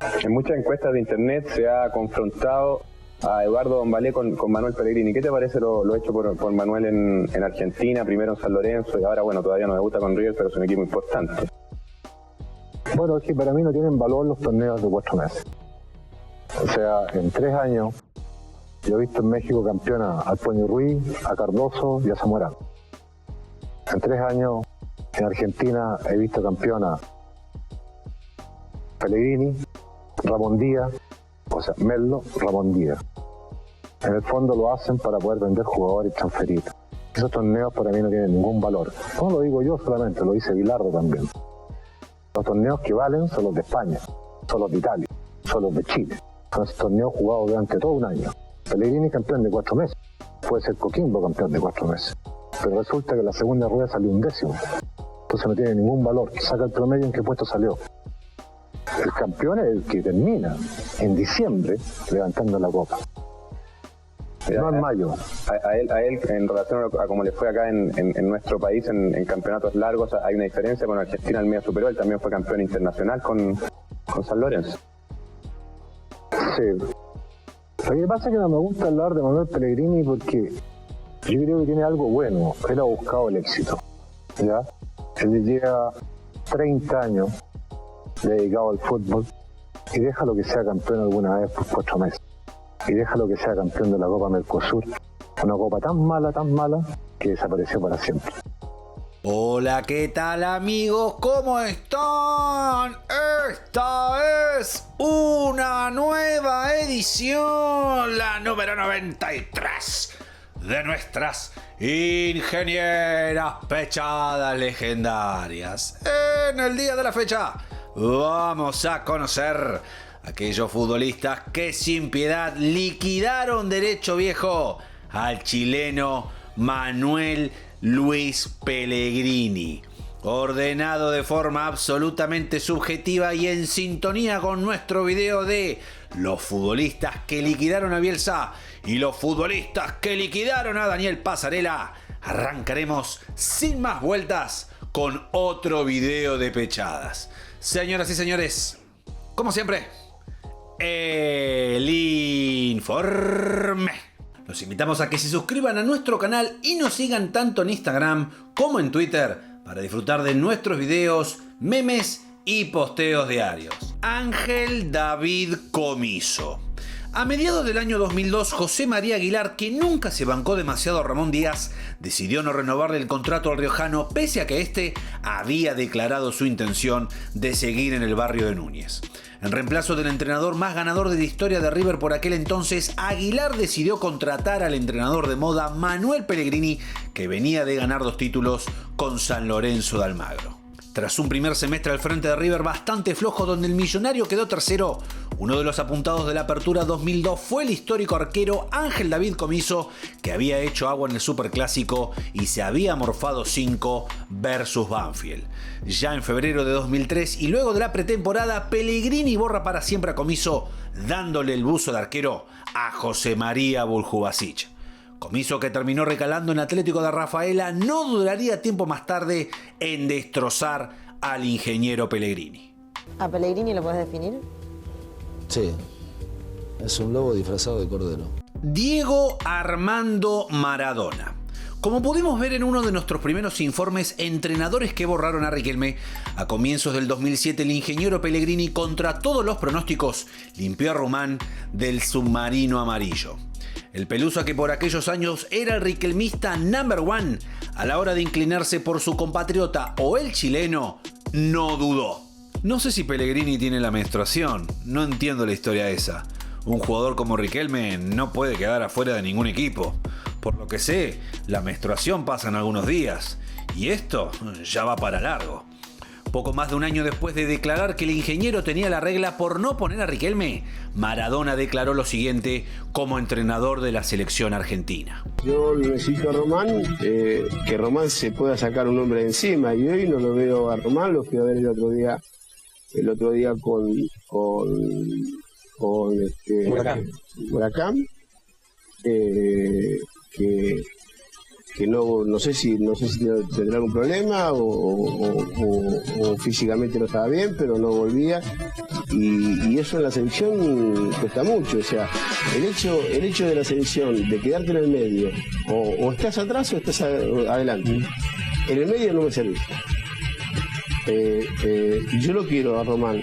En muchas encuestas de internet se ha confrontado a Eduardo Dombalé con Manuel Pellegrini. ¿Qué te parece lo hecho por Manuel en Argentina, primero en San Lorenzo y ahora, bueno, todavía no debuta con River, pero es un equipo importante? Bueno, es que para mí no tienen valor los torneos de 4 meses. O sea, en 3 años yo he visto en México campeona a Tony Ruiz, a Cardoso y a Zamorano. En 3 años en Argentina he visto campeona Pellegrini, Ramón Díaz, o sea, Merlo, Ramón Díaz. En el fondo lo hacen para poder vender jugadores y transferir. Esos torneos para mí no tienen ningún valor. No lo digo yo solamente, lo dice Bilardo también. Los torneos que valen son los de España, son los de Italia, son los de Chile. Son esos torneos jugados durante todo un año. Pellegrini campeón de 4 meses. Puede ser Coquimbo campeón de 4 meses. Pero resulta que la segunda rueda salió 1/10. Entonces no tiene ningún valor. Saca el promedio en qué puesto salió. El campeón es el que termina en diciembre levantando la copa. No en mayo. A él, en relación a cómo le fue acá en nuestro país en campeonatos largos, hay una diferencia. Con Argentina el medio superó, él también fue campeón internacional con San Lorenzo. Sí. Lo que pasa es que no me gusta hablar de Manuel Pellegrini porque yo creo que tiene algo bueno. Él ha buscado el éxito. ¿Ya? Él lleva 30 años dedicado al fútbol y déjalo que sea campeón alguna vez por 4 meses. Y déjalo que sea campeón de la Copa Mercosur. Una copa tan mala, que desapareció para siempre. Hola, ¿qué tal amigos? ¿Cómo están? Esta es una nueva edición, la número 93 de nuestras ingenieras pechadas legendarias. En el día de la fecha vamos a conocer aquellos futbolistas que sin piedad liquidaron derecho viejo al chileno Manuel Luis Pellegrini, ordenado de forma absolutamente subjetiva y en sintonía con nuestro video de los futbolistas que liquidaron a Bielsa y los futbolistas que liquidaron a Daniel Pasarela. Arrancaremos sin más vueltas con otro video de pechadas. Señoras y señores, como siempre, el informe. Los invitamos a que se suscriban a nuestro canal y nos sigan tanto en Instagram como en Twitter para disfrutar de nuestros videos, memes y posteos diarios. Ángel David Comiso. A mediados del año 2002, José María Aguilar, que nunca se bancó demasiado a Ramón Díaz, decidió no renovarle el contrato al riojano pese a que éste había declarado su intención de seguir en el barrio de Núñez. En reemplazo del entrenador más ganador de la historia de River por aquel entonces, Aguilar decidió contratar al entrenador de moda Manuel Pellegrini, que venía de ganar 2 títulos con San Lorenzo de Almagro. Tras un primer semestre al frente de River bastante flojo donde el millonario quedó tercero, uno de los apuntados de la Apertura 2002 fue el histórico arquero Ángel David Comiso, que había hecho agua en el Superclásico y se había morfado 5 versus Banfield. Ya en febrero de 2003 y luego de la pretemporada, Pellegrini borra para siempre a Comiso, dándole el buzo de arquero a José María Buljubasic. Comiso, que terminó recalando en Atlético de Rafaela, no duraría tiempo más tarde en destrozar al ingeniero Pellegrini. ¿A Pellegrini lo podés definir? Sí, es un lobo disfrazado de cordero. Diego Armando Maradona. Como pudimos ver en uno de nuestros primeros informes, entrenadores que borraron a Riquelme, a comienzos del 2007 el ingeniero Pellegrini, contra todos los pronósticos, limpió a Román del submarino amarillo. El pelusa, que por aquellos años era el riquelmista number one, a la hora de inclinarse por su compatriota o el chileno, no dudó. No sé si Pellegrini tiene la menstruación, no entiendo la historia esa. Un jugador como Riquelme no puede quedar afuera de ningún equipo. Por lo que sé, la menstruación pasa en algunos días, y esto ya va para largo. Poco más de un año después de declarar que el ingeniero tenía la regla por no poner a Riquelme, Maradona declaró lo siguiente como entrenador de la selección argentina. Yo necesito a Román, que Román se pueda sacar un hombre de encima, y hoy no lo veo a Román, lo fui a ver el otro día con Huracán, que que no sé si tendrá algún problema o físicamente no estaba bien, pero no volvía, y eso en la selección cuesta mucho. O sea, el hecho de la selección de quedarte en el medio, o estás atrás o estás adelante. En el medio no me servís. Yo lo quiero a Román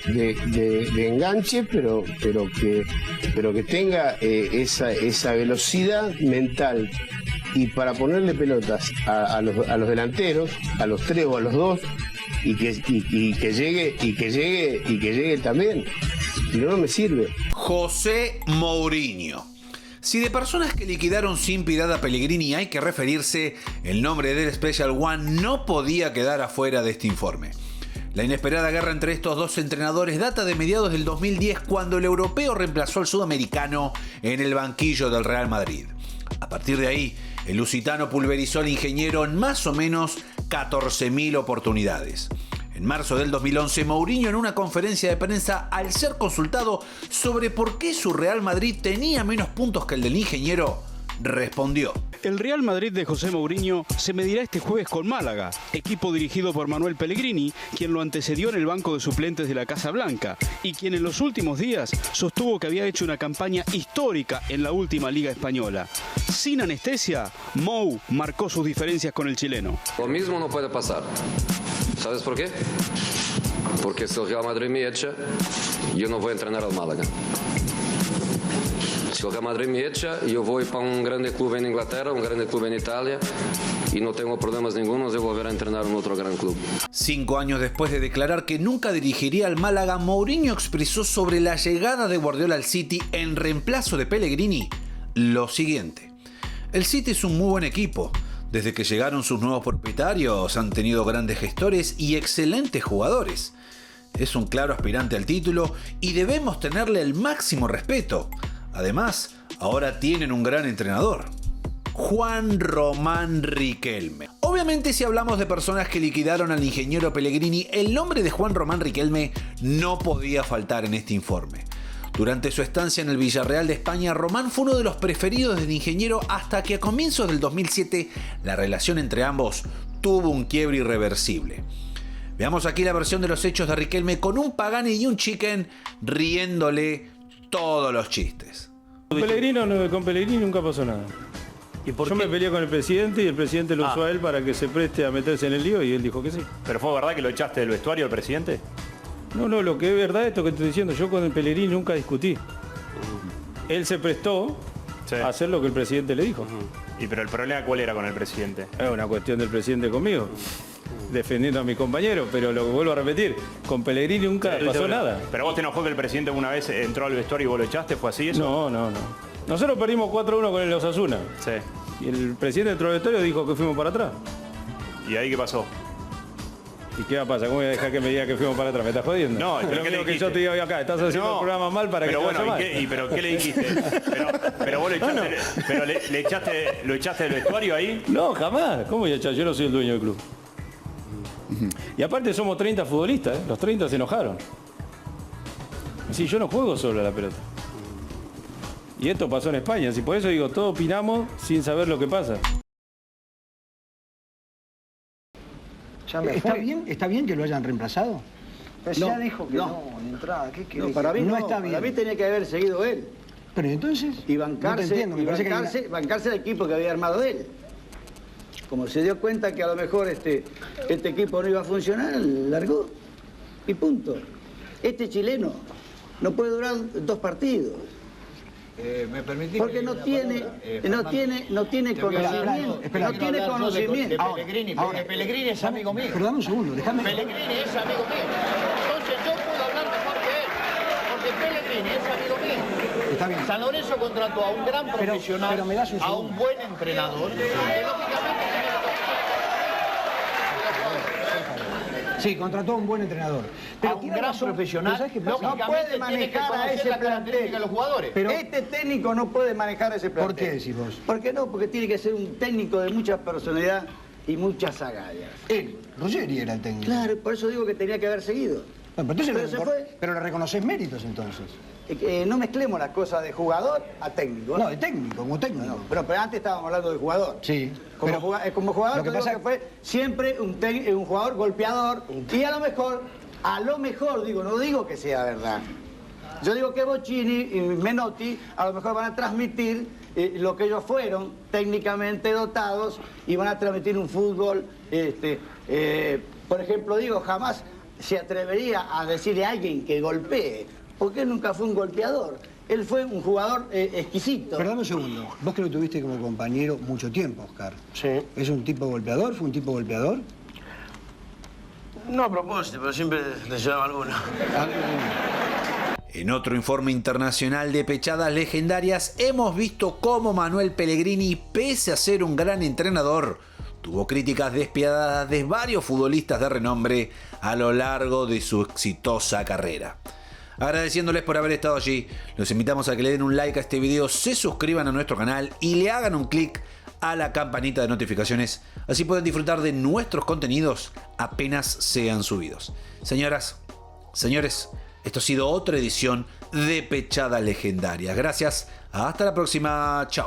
de enganche, pero que tenga esa velocidad mental, y para ponerle pelotas a los delanteros, a los 3 o a los 2, y que llegue también. Si no, no me sirve. José Mourinho. Si de personas que liquidaron sin piedad a Pellegrini hay que referirse, el nombre del Special One no podía quedar afuera de este informe. La inesperada guerra entre estos dos entrenadores data de mediados del 2010, cuando el europeo reemplazó al sudamericano en el banquillo del Real Madrid. A partir de ahí, el lusitano pulverizó al ingeniero en más o menos 14.000 oportunidades. En marzo del 2011, Mourinho, en una conferencia de prensa, al ser consultado sobre por qué su Real Madrid tenía menos puntos que el del ingeniero, respondió: El Real Madrid de José Mourinho se medirá este jueves con Málaga, equipo dirigido por Manuel Pellegrini, quien lo antecedió en el banco de suplentes de la Casa Blanca y quien en los últimos días sostuvo que había hecho una campaña histórica en la última Liga Española. Sin anestesia, Mou marcó sus diferencias con el chileno. Lo mismo no puede pasar. ¿Sabes por qué? Porque si el Real Madrid me echa, yo no voy a entrenar al Málaga. Si el Real Madrid me echa, yo voy para un grande club en Inglaterra, un grande club en Italia, y no tengo problemas ningunos de volver a entrenar en otro gran club. 5 años después de declarar que nunca dirigiría al Málaga, Mourinho expresó sobre la llegada de Guardiola al City en reemplazo de Pellegrini lo siguiente: el City es un muy buen equipo. Desde que llegaron sus nuevos propietarios han tenido grandes gestores y excelentes jugadores. Es un claro aspirante al título y debemos tenerle el máximo respeto. Además, ahora tienen un gran entrenador, Juan Román Riquelme. Obviamente, si hablamos de personas que liquidaron al ingeniero Pellegrini, el nombre de Juan Román Riquelme no podía faltar en este informe. Durante su estancia en el Villarreal de España, Román fue uno de los preferidos del ingeniero, hasta que a comienzos del 2007 la relación entre ambos tuvo un quiebre irreversible. Veamos aquí la versión de los hechos de Riquelme con un Pagani y un Chicken riéndole todos los chistes. Con Pellegrini nunca pasó nada. Yo me peleé con el presidente y el presidente lo usó a él para que se preste a meterse en el lío y él dijo que sí. ¿Pero fue verdad que lo echaste del vestuario al presidente? No, lo que es verdad es esto que estoy diciendo. Yo con el Pellegrini nunca discutí. Él se prestó a hacer lo que el presidente le dijo. ¿Y pero el problema cuál era con el presidente? Es una cuestión del presidente conmigo, defendiendo a mis compañeros, pero lo que vuelvo a repetir, con Pellegrini nunca pasó nada. ¿Pero vos te enojó que el presidente una vez entró al vestuario y vos lo echaste? ¿Fue así eso? No. Nosotros perdimos 4-1 con el Osasuna. Sí. Y el presidente entró al vestuario y dijo que fuimos para atrás. ¿Y ahí qué pasó? ¿Y qué va a pasar? ¿Cómo voy a dejar que me diga que fuimos para atrás? ¿Me estás jodiendo? No, pero ¿qué le dijiste? Que yo te diga acá, estás haciendo el programa mal para que te vaya mal. ¿Pero qué le dijiste? ¿Pero vos lo echaste del vestuario ahí? No, jamás. ¿Cómo voy a echar? Yo no soy el dueño del club. Y aparte somos 30 futbolistas, ¿eh? Los 30 se enojaron. Sí, yo no juego solo a la pelota. Y esto pasó en España. Así por eso digo, todos opinamos sin saber lo que pasa. ¿Está bien que lo hayan reemplazado? Pues no, ya dijo que no, en entrada. No, para mí no está bien. Para mí tenía que haber seguido él. Pero entonces, y bancarse, no bancarse el equipo que había armado él. Como se dio cuenta que a lo mejor este equipo no iba a funcionar, largó. Y punto. Este chileno no puede durar 2 partidos. ¿Me permitís? Porque no tiene conocimiento. No tiene conocimiento. Ahora, Pellegrini es amigo mío. Pero dame un segundo, déjame. Pellegrini es amigo mío. Entonces yo puedo hablar mejor que él. Porque Pellegrini es amigo mío. Está bien. San Lorenzo contrató a un gran profesional, pero me das un a un buen entrenador, que lógicamente sí, contrató a un buen entrenador. Pero a un gran profesional, no puede manejar a ese plantel. De los jugadores. Pero este técnico no puede manejar a ese plantel. ¿Por qué decís vos? ¿Por qué no? Porque tiene que ser un técnico de mucha personalidad y muchas agallas. Él, Ruggeri era el técnico. Claro, por eso digo que tenía que haber seguido. Bueno, pero, Pero se fue. pero le reconoces méritos entonces. No mezclemos las cosas de jugador a técnico. No, de técnico, como técnico. No, pero antes estábamos hablando de jugador. Sí. Como jugador, lo que te digo pasa que fue siempre un jugador golpeador. Y a lo mejor, digo, no digo que sea verdad. Yo digo que Bocini y Menotti a lo mejor van a transmitir lo que ellos fueron técnicamente dotados y van a transmitir un fútbol, por ejemplo, digo, jamás se atrevería a decirle a alguien que golpee, porque él nunca fue un golpeador. Él fue un jugador exquisito. Perdón un segundo. Vos que lo tuviste como compañero mucho tiempo, Oscar. Sí. ¿Es un tipo golpeador? ¿Fue un tipo golpeador? No a propósito, pero siempre te llevaba alguna. En otro informe internacional de pechadas legendarias, hemos visto cómo Manuel Pellegrini, pese a ser un gran entrenador, tuvo críticas despiadadas de varios futbolistas de renombre a lo largo de su exitosa carrera. Agradeciéndoles por haber estado allí, los invitamos a que le den un like a este video, se suscriban a nuestro canal y le hagan un clic a la campanita de notificaciones, así pueden disfrutar de nuestros contenidos apenas sean subidos. Señoras, señores, esto ha sido otra edición de Pechadas Legendarias. Gracias, hasta la próxima, chao.